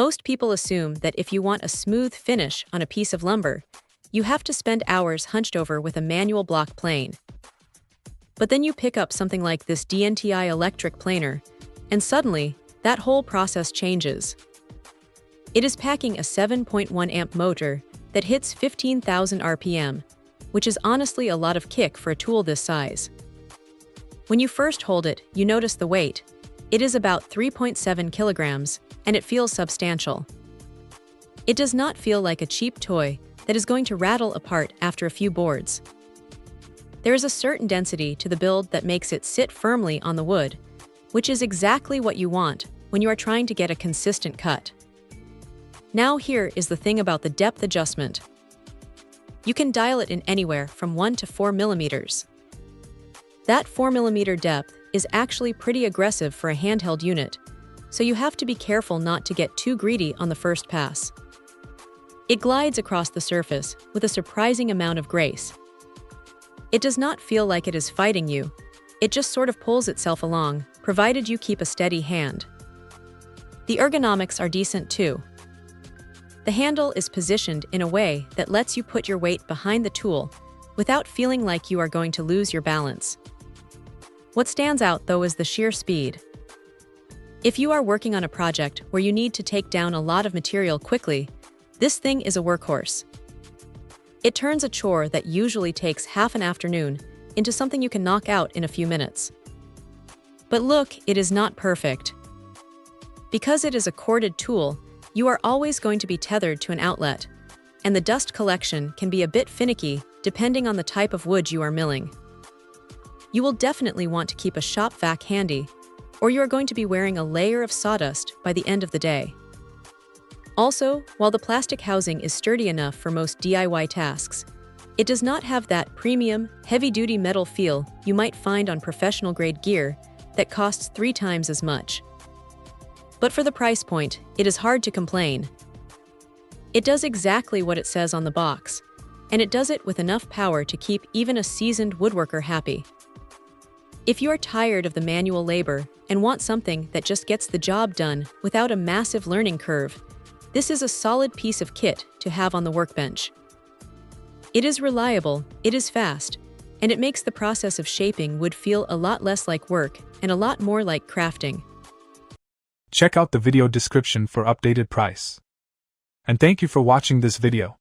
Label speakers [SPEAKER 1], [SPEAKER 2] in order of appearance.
[SPEAKER 1] Most people assume that if you want a smooth finish on a piece of lumber, you have to spend hours hunched over with a manual block plane. But then you pick up something like this DNTI electric planer, and suddenly, that whole process changes. It is packing a 7.1 amp motor that hits 15,000 RPM, which is honestly a lot of kick for a tool this size. When you first hold it, you notice the weight. It is about 3.7 kilograms, and it feels substantial. It does not feel like a cheap toy that is going to rattle apart after a few boards. There is a certain density to the build that makes it sit firmly on the wood, which is exactly what you want when you are trying to get a consistent cut. Now here is the thing about the depth adjustment. You can dial it in anywhere from 1 to 4 millimeters. That 4 millimeter depth is actually pretty aggressive for a handheld unit, so you have to be careful not to get too greedy on the first pass. It glides across the surface with a surprising amount of grace. It does not feel like it is fighting you, it just sort of pulls itself along, provided you keep a steady hand. The ergonomics are decent too. The handle is positioned in a way that lets you put your weight behind the tool without feeling like you are going to lose your balance. What stands out, though, is the sheer speed. If you are working on a project where you need to take down a lot of material quickly, this thing is a workhorse. It turns a chore that usually takes half an afternoon into something you can knock out in a few minutes. But look, it is not perfect. Because it is a corded tool, you are always going to be tethered to an outlet, and the dust collection can be a bit finicky depending on the type of wood you are milling. You will definitely want to keep a shop vac handy, or you are going to be wearing a layer of sawdust by the end of the day. Also, while the plastic housing is sturdy enough for most DIY tasks, it does not have that premium, heavy-duty metal feel you might find on professional-grade gear that costs 3 times as much. But for the price point, it is hard to complain. It does exactly what it says on the box, and it does it with enough power to keep even a seasoned woodworker happy. If you are tired of the manual labor and want something that just gets the job done without a massive learning curve, this is a solid piece of kit to have on the workbench. It is reliable, it is fast, and it makes the process of shaping wood feel a lot less like work and a lot more like crafting.
[SPEAKER 2] Check out the video description for updated price. And thank you for watching this video.